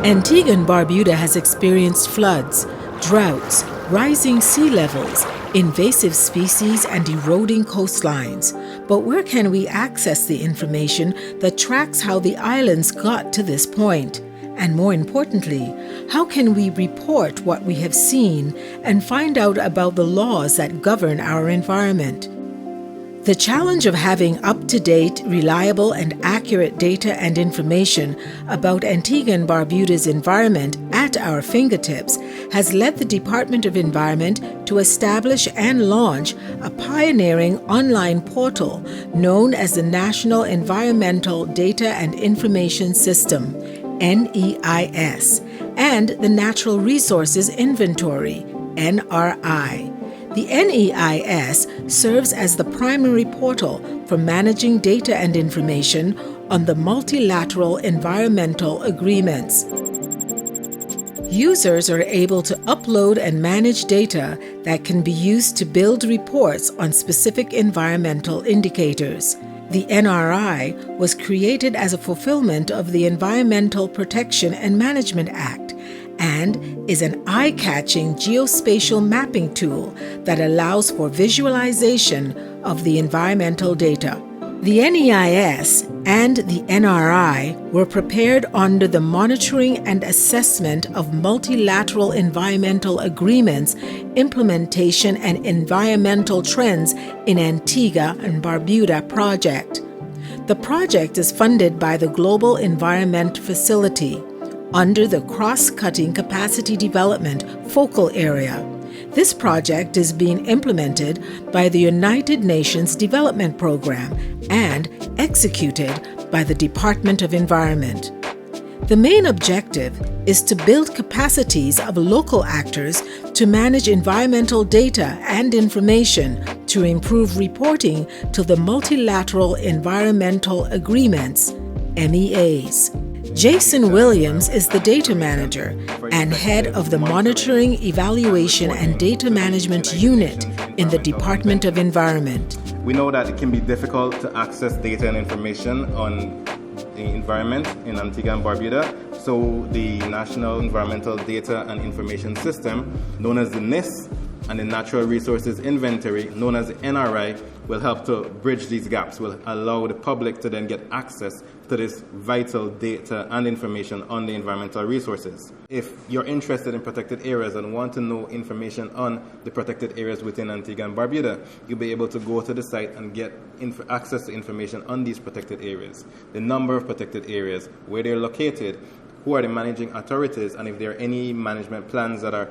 Antigua and Barbuda has experienced floods, droughts, rising sea levels, invasive species, and eroding coastlines. But where can we access the information that tracks how the islands got to this point? And more importantly, how can we report what we have seen and find out about the laws that govern our environment? The challenge of having up-to-date, reliable, and accurate data and information about Antigua and Barbuda's environment at our fingertips has led the Department of Environment to establish and launch a pioneering online portal known as the National Environmental Data and Information System, NEIS, and the Natural Resources Inventory, NRI. The NEIS serves as the primary portal for managing data and information on the multilateral environmental agreements. Users are able to upload and manage data that can be used to build reports on specific environmental indicators. The NRI was created as a fulfillment of the Environmental Protection and Management Act and is an eye-catching geospatial mapping tool that allows for visualization of the environmental data. The NEIS and the NRI were prepared under the Monitoring and Assessment of Multilateral Environmental Agreements, Implementation and Environmental Trends in Antigua and Barbuda project. The project is funded by the Global Environment Facility under the Cross-Cutting Capacity Development Focal Area. This project is being implemented by the United Nations Development Program and executed by the Department of Environment. The main objective is to build capacities of local actors to manage environmental data and information to improve reporting to the Multilateral Environmental Agreements, MEAs. Jason Williams is the data manager and head of the Monitoring, Evaluation, and Data Management Unit in the Department of Environment. We know that it can be difficult to access data and information on the environment in Antigua and Barbuda, so the National Environmental Data and Information System, known as the NIS, and the Natural Resources Inventory, known as the NRI, will help to bridge these gaps, will allow the public to then get access to this vital data and information on the environmental resources. If you're interested in protected areas and want to know information on the protected areas within Antigua and Barbuda, you'll be able to go to the site and get access to information on these protected areas, the number of protected areas, where they're located, who are the managing authorities, and if there are any management plans that are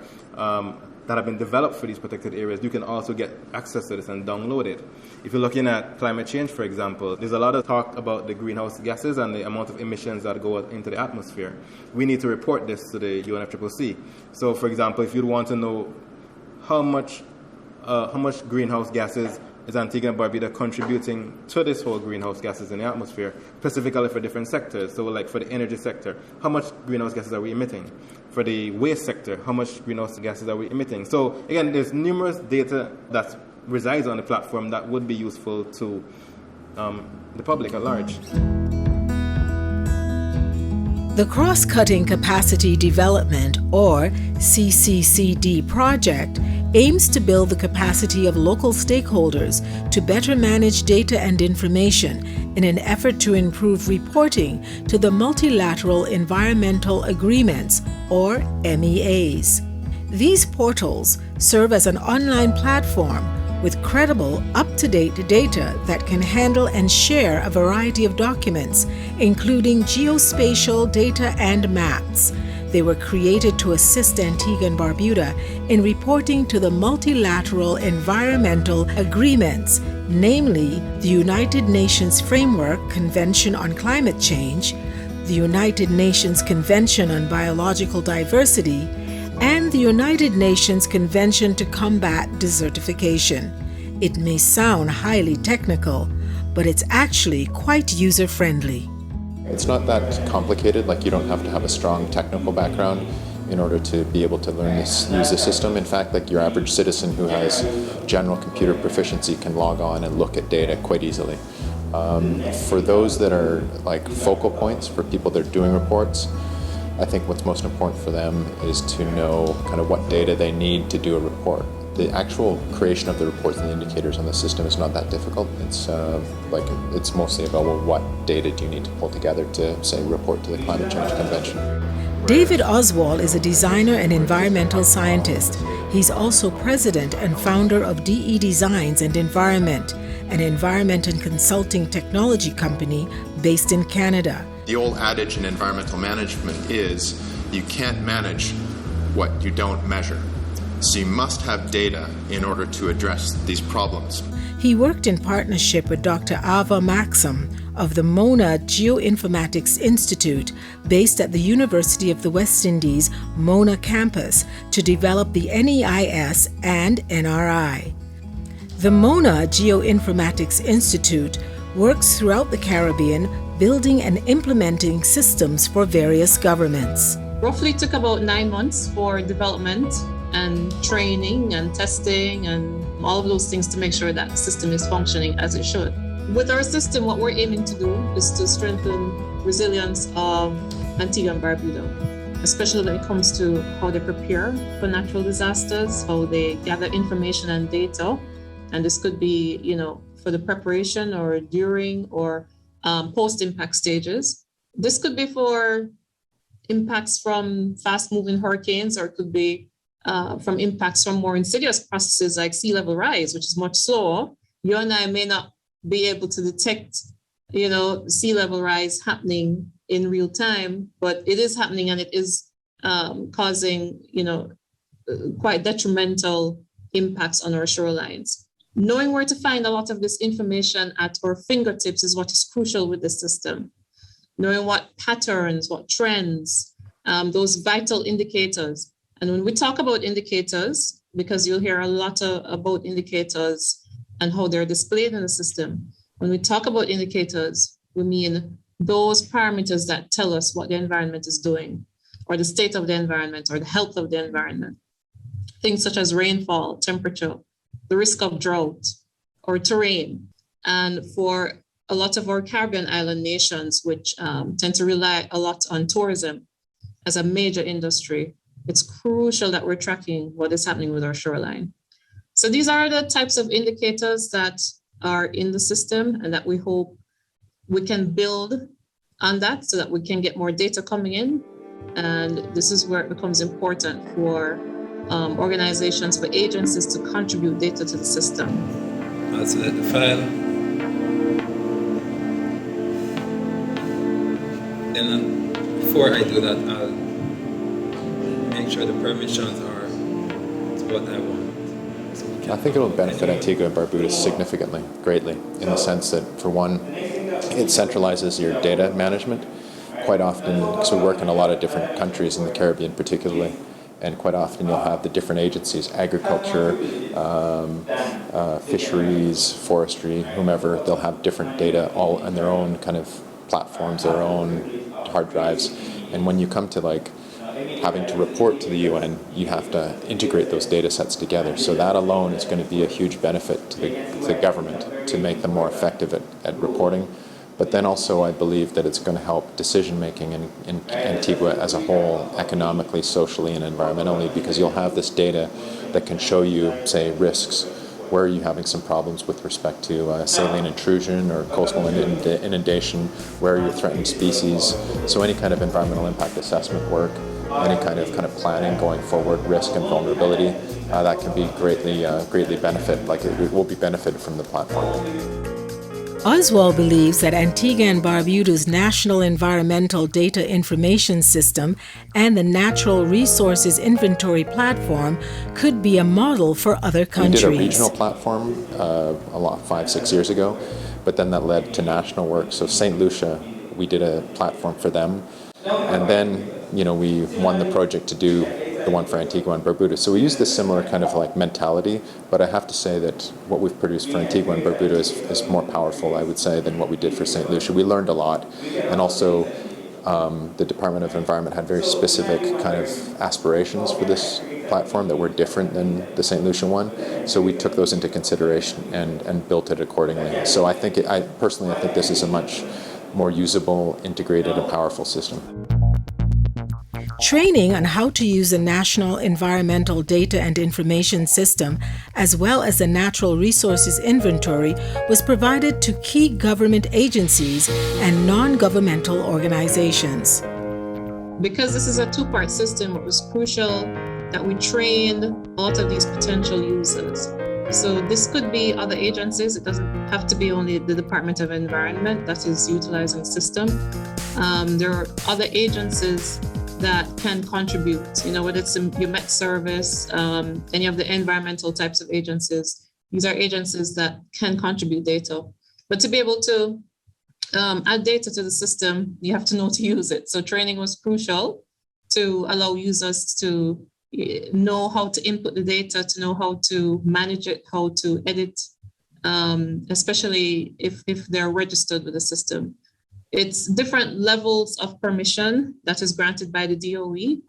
that have been developed for these protected areas, you can also get access to this and download it. If you're looking at climate change, for example, there's a lot of talk about the greenhouse gases and the amount of emissions that go into the atmosphere. We need to report this to the UNFCCC. So, for example, if you'd want to know how much greenhouse gases is Antigua and Barbuda contributing to this whole greenhouse gases in the atmosphere, specifically for different sectors. So like for the energy sector, how much greenhouse gases are we emitting? For the waste sector, how much greenhouse gases are we emitting? So again, there's numerous data that resides on the platform that would be useful to the public at large. The Cross-Cutting Capacity Development, or CCCD project, aims to build the capacity of local stakeholders to better manage data and information in an effort to improve reporting to the Multilateral Environmental Agreements, or MEAs. These portals serve as an online platform with credible, up-to-date data that can handle and share a variety of documents, including geospatial data and maps. They were created to assist Antigua and Barbuda in reporting to the multilateral environmental agreements, namely the United Nations Framework Convention on Climate Change, the United Nations Convention on Biological Diversity, and the United Nations Convention to Combat Desertification. It may sound highly technical, but it's actually quite user-friendly. It's not that complicated, like you don't have to have a strong technical background in order to be able to learn use the system. In fact, like your average citizen who has general computer proficiency can log on and look at data quite easily. For those that are like focal points for people that are doing reports, I think what's most important for them is to know kind of what data they need to do a report. The actual creation of the reports and the indicators on the system is not that difficult. It's mostly about, well, what data do you need to pull together to, say, report to the Climate Change Convention. David Oswall is a designer and environmental scientist. He's also president and founder of DE Designs and Environment, an environment and consulting technology company based in Canada. The old adage in environmental management is you can't manage what you don't measure. So you must have data in order to address these problems. He worked in partnership with Dr. Ava Maxim of the Mona Geoinformatics Institute, based at the University of the West Indies Mona campus, to develop the NEIS and NRI. The Mona Geoinformatics Institute works throughout the Caribbean, building and implementing systems for various governments. Roughly took about 9 months for development and training and testing and all of those things to make sure that the system is functioning as it should. With our system, what we're aiming to do is to strengthen resilience of Antigua and Barbuda, especially when it comes to how they prepare for natural disasters, how they gather information and data. And this could be, for the preparation or during or post-impact stages. This could be for impacts from fast-moving hurricanes, or it could be from impacts from more insidious processes like sea level rise, which is much slower. You and I may not be able to detect, sea level rise happening in real time, but it is happening, and it is causing, quite detrimental impacts on our shorelines. Knowing where to find a lot of this information at our fingertips is what is crucial with the system. Knowing what patterns, what trends, those vital indicators. And when we talk about indicators, because you'll hear a lot about indicators and how they're displayed in the system. When we talk about indicators, we mean those parameters that tell us what the environment is doing, or the state of the environment, or the health of the environment. Things such as rainfall, temperature, the risk of drought, or terrain. And for a lot of our Caribbean island nations, which tend to rely a lot on tourism as a major industry, it's crucial that we're tracking what is happening with our shoreline. So these are the types of indicators that are in the system, and that we hope we can build on that so that we can get more data coming in. And this is where it becomes important for organizations, for agencies to contribute data to the system. I'll select the file. Then before I do that, I'll make sure the permissions are to what I want. I think it'll benefit Antigua and Barbuda significantly, greatly, in the sense that, for one, it centralizes your data management. Quite often, because we work in a lot of different countries in the Caribbean particularly, and quite often you'll have the different agencies, agriculture, fisheries, forestry, whomever, they'll have different data all on their own kind of platforms, their own hard drives. And when you come to having to report to the UN, you have to integrate those data sets together. So that alone is going to be a huge benefit to the government to make them more effective at reporting. But then also I believe that it's going to help decision-making in Antigua as a whole, economically, socially, and environmentally, because you'll have this data that can show you, say, risks. Where are you having some problems with respect to saline intrusion or coastal inundation? Where are your threatened species? So any kind of environmental impact assessment work, any kind of planning going forward, risk and vulnerability, that can be greatly benefit, it will be benefited from the platform. Oswall believes that Antigua and Barbuda's National Environmental Data Information System and the Natural Resources Inventory Platform could be a model for other countries. We did a regional platform 5-6 years ago, but then that led to national work. So St. Lucia, we did a platform for them, and then we won the project to do the one for Antigua and Barbuda. So we used this similar kind of mentality, but I have to say that what we've produced for Antigua and Barbuda is more powerful, I would say, than what we did for St. Lucia. We learned a lot, and also the Department of Environment had very specific kind of aspirations for this platform that were different than the St. Lucia one. So we took those into consideration and built it accordingly. So I think personally I think this is a much more usable, integrated, and powerful system. Training on how to use the National Environmental Data and Information System, as well as the Natural Resources Inventory, was provided to key government agencies and non-governmental organizations. Because this is a two-part system, it was crucial that we trained a lot of these potential users. So this could be other agencies. It doesn't have to be only the Department of Environment that is utilizing the system. There are other agencies that can contribute, whether it's your Met Service, any of the environmental types of agencies. These are agencies that can contribute data. But to be able to add data to the system, you have to know to use it. So training was crucial to allow users to know how to input the data, to know how to manage it, how to edit, especially if they're registered with the system. It's different levels of permission that is granted by the DOE.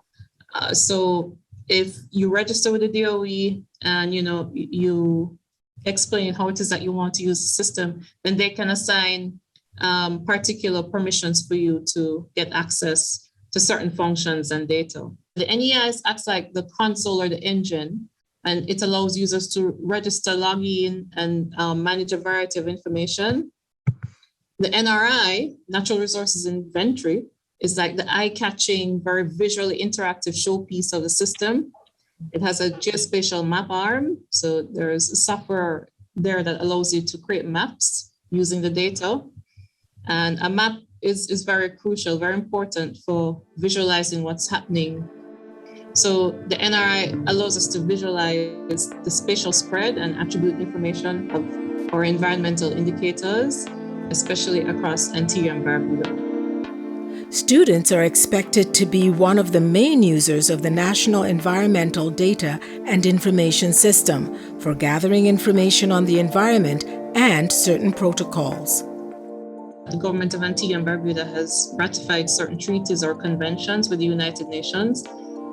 So if you register with the DOE and you explain how it is that you want to use the system, then they can assign particular permissions for you to get access to certain functions and data. The NEIS acts like the console or the engine, and it allows users to register, log in, and manage a variety of information. The NRI, Natural Resources Inventory, is like the eye-catching, very visually interactive showpiece of the system. It has a geospatial map arm. So there's a software there that allows you to create maps using the data. And a map is very crucial, very important for visualizing what's happening. So the NRI allows us to visualize the spatial spread and attribute information of our environmental indicators, especially across Antigua and Barbuda. Students are expected to be one of the main users of the National Environmental Data and Information System for gathering information on the environment and certain protocols. The government of Antigua and Barbuda has ratified certain treaties or conventions with the United Nations.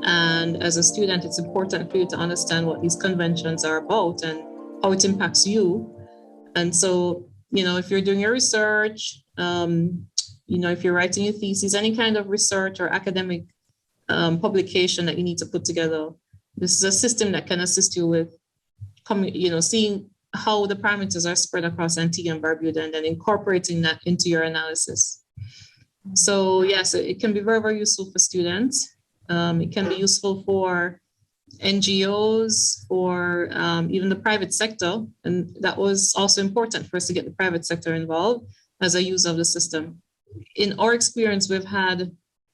And as a student, it's important for you to understand what these conventions are about and how it impacts you. And so, if you're doing your research, if you're writing your thesis, any kind of research or academic publication that you need to put together, this is a system that can assist you with, seeing how the parameters are spread across Antigua and Barbuda and then incorporating that into your analysis. So yes, it can be very, very useful for students. It can be useful for NGOs, for even the private sector. And that was also important for us to get the private sector involved as a user of the system. In our experience, we've had,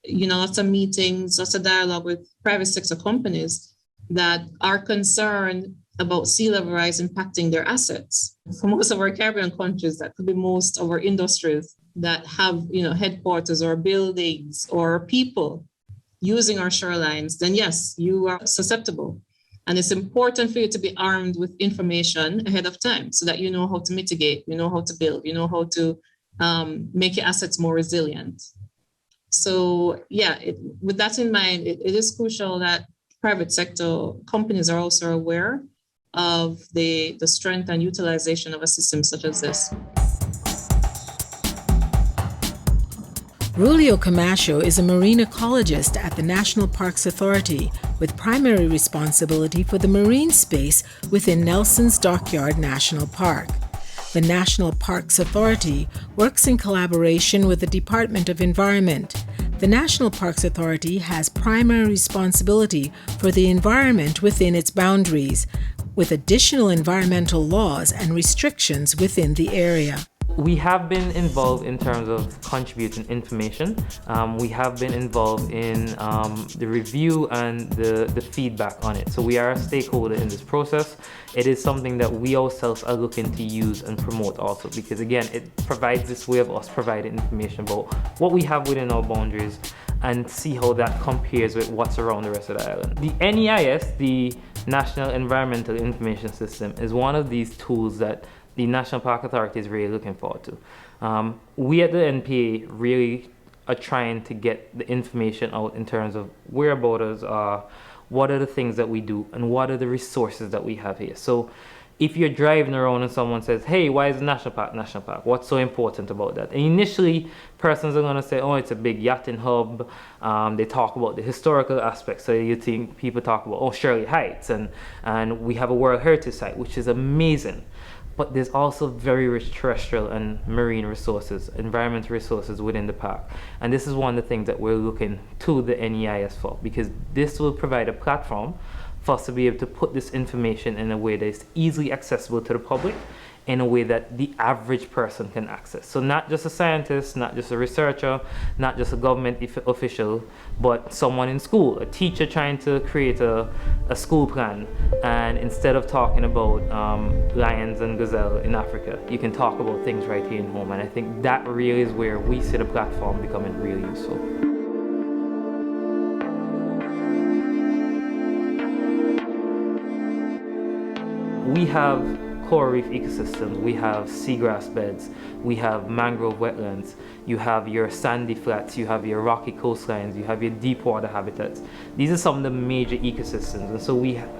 lots of meetings, lots of dialogue with private sector companies that are concerned about sea level rise impacting their assets. For most of our Caribbean countries, that could be most of our industries that have, headquarters or buildings or people using our shorelines, then yes, you are susceptible. And it's important for you to be armed with information ahead of time so that you know how to mitigate, you know how to build, you know how to make your assets more resilient. So yeah, with that in mind, it is crucial that private sector companies are also aware of the strength and utilization of a system such as this. Rulio Camacho is a marine ecologist at the National Parks Authority with primary responsibility for the marine space within Nelson's Dockyard National Park. The National Parks Authority works in collaboration with the Department of Environment. The National Parks Authority has primary responsibility for the environment within its boundaries, with additional environmental laws and restrictions within the area. We have been involved in terms of contributing information. We have been involved in the review and the feedback on it. So we are a stakeholder in this process. It is something that we ourselves are looking to use and promote also, because again, it provides this way of us providing information about what we have within our boundaries and see how that compares with what's around the rest of the island. The NEIS, the National Environmental Information System, is one of these tools that the National Park Authority is really looking forward to. We at the NPA really are trying to get the information out in terms of where borders are, what are the things that we do, and what are the resources that we have here. So if you're driving around and someone says, hey, why is the national park national park? What's so important about that? And initially, persons are going to say, oh, it's a big yachting hub. They talk about the historical aspects. So you think people talk about, oh, Shirley Heights, and we have a World Heritage Site, which is amazing. But there's also very rich terrestrial and marine resources, environmental resources within the park. And this is one of the things that we're looking to the NEIS for, because this will provide a platform for us to be able to put this information in a way that is easily accessible to the public, in a way that the average person can access. So not just a scientist, not just a researcher, not just a government official, but someone in school, a teacher trying to create a school plan. And instead of talking about lions and gazelle in Africa, you can talk about things right here in home. And I think that really is where we see the platform becoming really useful. We have coral reef ecosystems, we have seagrass beds, we have mangrove wetlands, you have your sandy flats, you have your rocky coastlines, you have your deep water habitats. These are some of the major ecosystems,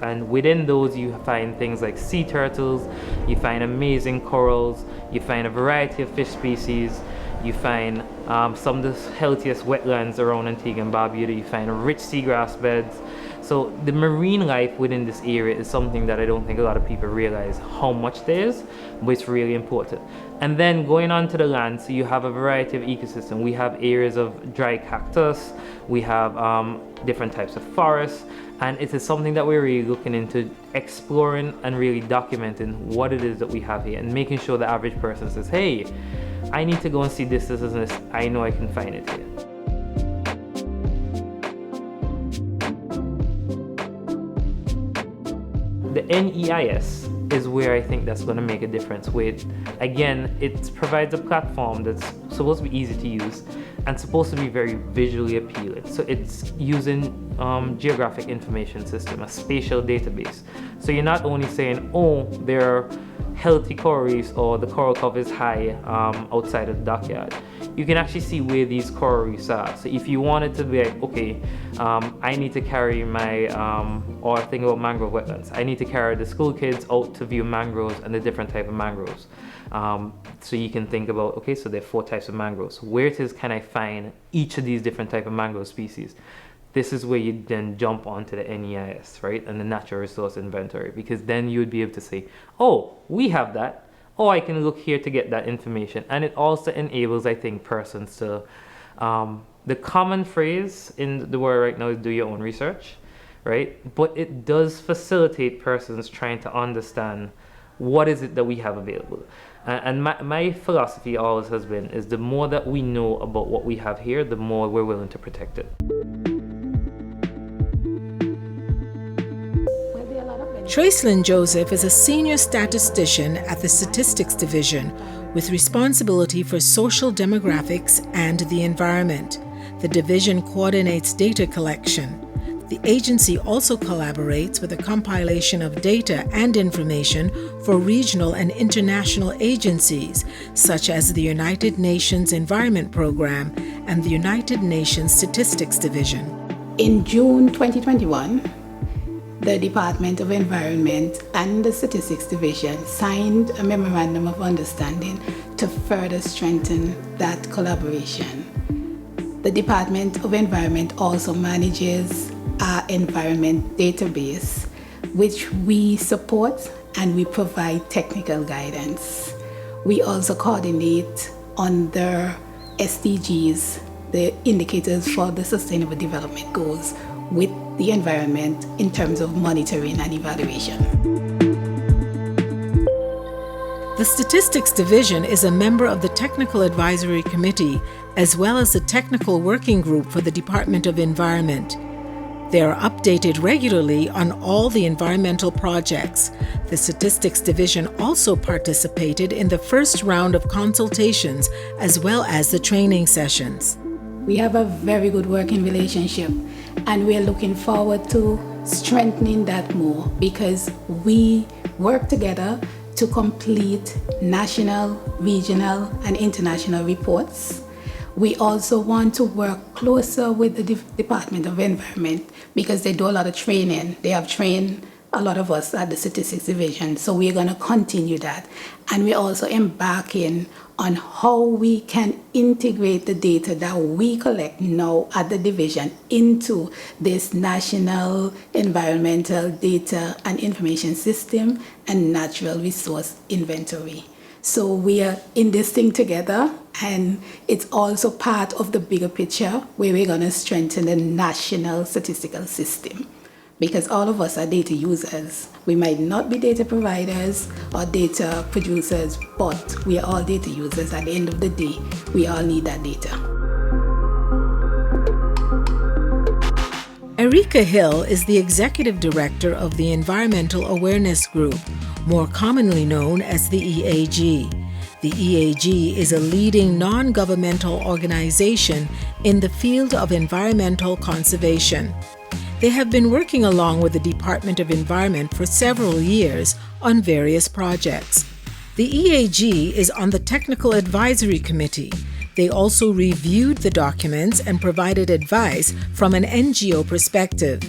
and within those you find things like sea turtles, you find amazing corals, you find a variety of fish species, you find some of the healthiest wetlands around Antigua and Barbuda, you find rich seagrass beds. So the marine life within this area is something that I don't think a lot of people realize how much there is, but it's really important. And then going on to the land, so you have a variety of ecosystems. We have areas of dry cactus, we have different types of forests, and it is something that we're really looking into exploring and really documenting what it is that we have here, and making sure the average person says, hey, I need to go and see this, and this, I know I can find it here. The NEIS is where I think that's going to make a difference. Again, it provides a platform that's supposed to be easy to use and supposed to be very visually appealing. So it's using geographic information system, a spatial database. So you're not only saying, oh, there are healthy coral reefs or the coral cover is high outside of the dockyard. You can actually see where these coral reefs are. So if you wanted to be like, okay, I need to carry my, or think about mangrove wetlands, I need to carry the school kids out to view mangroves and the different type of mangroves. So you can think about, okay, so there are 4 types of mangroves. Where it is can I find each of these different type of mangrove species? This is where you then jump onto the NEIS, right? And the natural resource inventory, because then you would be able to say, oh, we have that. Oh, I can look here to get that information. And it also enables, I think, persons to, the common phrase in the world right now is do your own research, right? But it does facilitate persons trying to understand what is it that we have available. And my philosophy always has been, is the more that we know about what we have here, the more we're willing to protect it. Tracelyn Joseph is a senior statistician at the Statistics Division with responsibility for social demographics and the environment. The division coordinates data collection. The agency also collaborates with a compilation of data and information for regional and international agencies, such as the United Nations Environment Program and the United Nations Statistics Division. In June 2021, the Department of Environment and the Statistics Division signed a memorandum of understanding to further strengthen that collaboration. The Department of Environment also manages our environment database, which we support and we provide technical guidance. We also coordinate under SDGs, the indicators for the Sustainable Development Goals, with the environment in terms of monitoring and evaluation. The Statistics Division is a member of the Technical Advisory Committee, as well as the Technical Working Group for the Department of Environment. They are updated regularly on all the environmental projects. The Statistics Division also participated in the first round of consultations, as well as the training sessions. We have a very good working relationship, and we are looking forward to strengthening that more, because we work together to complete national, regional, and international reports. We also want to work closer with the Department of Environment, because they do a lot of training. They have trained a lot of us at the Statistics Division. So we're going to continue that. And we're also embarking on how we can integrate the data that we collect now at the division into this National Environmental Data and Information System and Natural Resource Inventory. So we are in this thing together, and it's also part of the bigger picture where we're going to strengthen the national statistical system. Because all of us are data users. We might not be data providers or data producers, but we are all data users. At the end of the day, we all need that data. Erika Hill is the Executive Director of the Environmental Awareness Group, more commonly known as the EAG. The EAG is a leading non-governmental organization in the field of environmental conservation. They have been working along with the Department of Environment for several years on various projects. The EAG is on the Technical Advisory Committee. They also reviewed the documents and provided advice from an NGO perspective.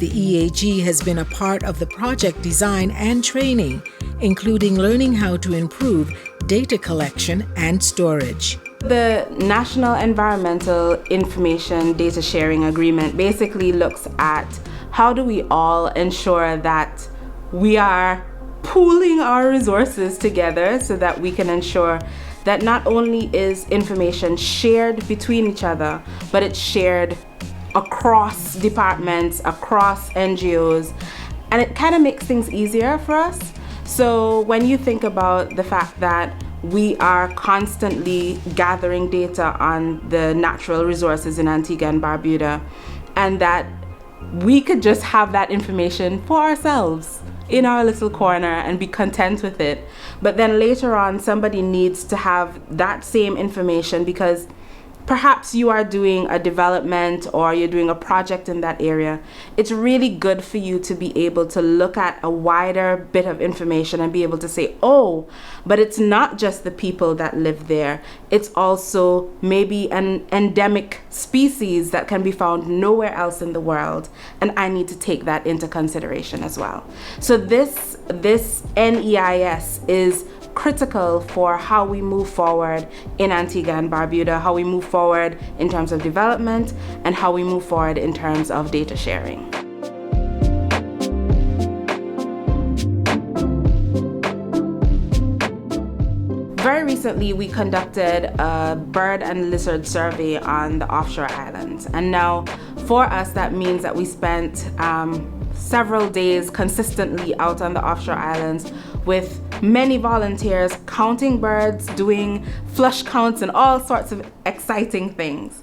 The EAG has been a part of the project design and training, including learning how to improve data collection and storage. The National Environmental Information Data Sharing Agreement basically looks at how do we all ensure that we are pooling our resources together so that we can ensure that not only is information shared between each other, but it's shared across departments, across NGOs, and it kind of makes things easier for us. So when you think about the fact that we are constantly gathering data on the natural resources in Antigua and Barbuda, and that we could just have that information for ourselves in our little corner and be content with it. But then later on, somebody needs to have that same information because perhaps you are doing a development or you're doing a project in that area. It's really good for you to be able to look at a wider bit of information and be able to say, oh, but it's not just the people that live there. It's also maybe an endemic species that can be found nowhere else in the world. And I need to take that into consideration as well. So this NEIS is critical for how we move forward in Antigua and Barbuda, how we move forward in terms of development, and how we move forward in terms of data sharing. Very recently, we conducted a bird and lizard survey on the offshore islands. And now, for us, that means that we spent several days consistently out on the offshore islands with many volunteers counting birds, doing flush counts, and all sorts of exciting things.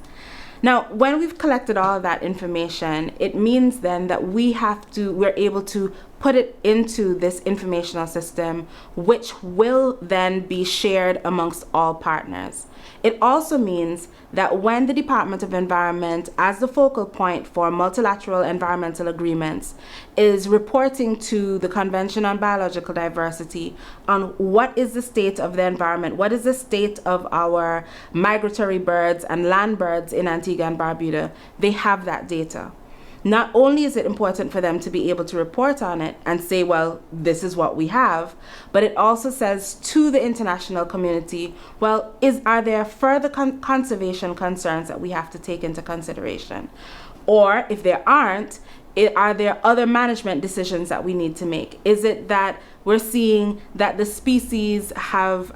Now, when we've collected all of that information, it means then that we're able to put it into this informational system, which will then be shared amongst all partners. It also means that when the Department of Environment, as the focal point for multilateral environmental agreements, is reporting to the Convention on Biological Diversity on what is the state of the environment, what is the state of our migratory birds and land birds in Antigua and Barbuda, they have that data. Not only is it important for them to be able to report on it and say, well, this is what we have, but it also says to the international community, well, are there further conservation concerns that we have to take into consideration? Or if there aren't, are there other management decisions that we need to make? Is it that we're seeing that the species have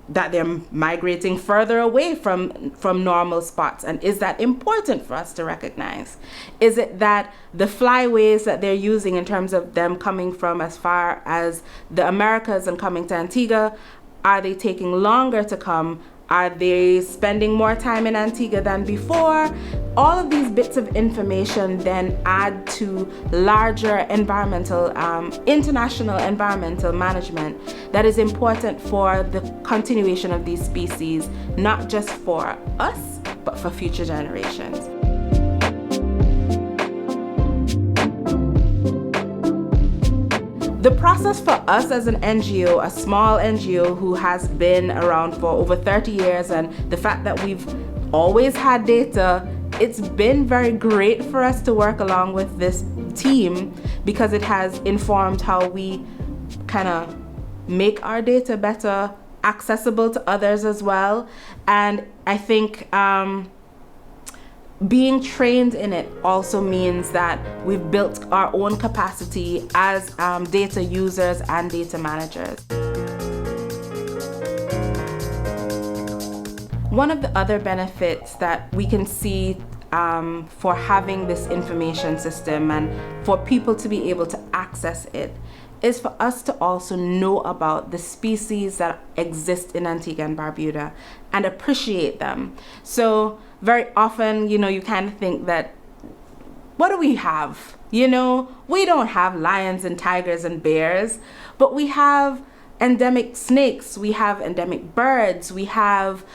that they're migrating further away from normal spots? And is that important for us to recognize? Is it that the flyways that they're using in terms of them coming from as far as the Americas and coming to Antigua, are they taking longer to come? Are they spending more time in Antigua than before? All of these bits of information then add to larger environmental, international environmental management that is important for the continuation of these species, not just for us, but for future generations. The process for us as an NGO, a small NGO who has been around for over 30 years, and the fact that we've always had data, it's been very great for us to work along with this team because it has informed how we kind of make our data better accessible to others as well. And I think being trained in it also means that we've built our own capacity as data users and data managers. One of the other benefits that we can see for having this information system and for people to be able to access it is for us to also know about the species that exist in Antigua and Barbuda and appreciate them. So very often, you kind of think that, what do we have? We don't have lions and tigers and bears, but we have endemic snakes, we have endemic birds, we have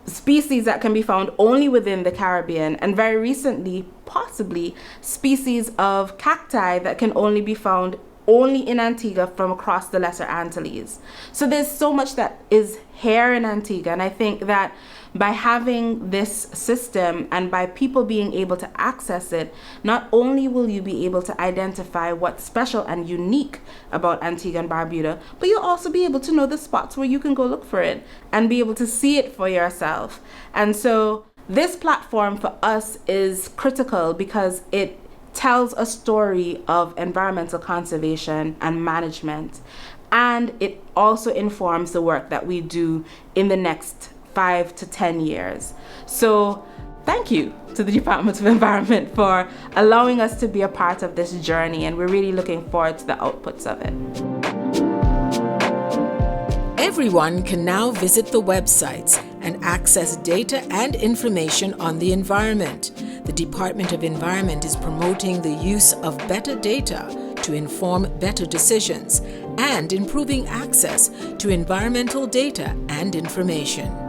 species that can be found only within the Caribbean, and very recently, possibly, species of cacti that can only be found only in Antigua from across the Lesser Antilles. So there's so much that is here in Antigua, and I think that by having this system and by people being able to access it, not only will you be able to identify what's special and unique about Antigua and Barbuda, but you'll also be able to know the spots where you can go look for it and be able to see it for yourself. And so this platform for us is critical because it tells a story of environmental conservation and management, and it also informs the work that we do in the next 5 to 10 years. So thank you to the Department of Environment for allowing us to be a part of this journey, and we're really looking forward to the outputs of it. Everyone can now visit the websites and access data and information on the environment. The Department of Environment is promoting the use of better data to inform better decisions and improving access to environmental data and information.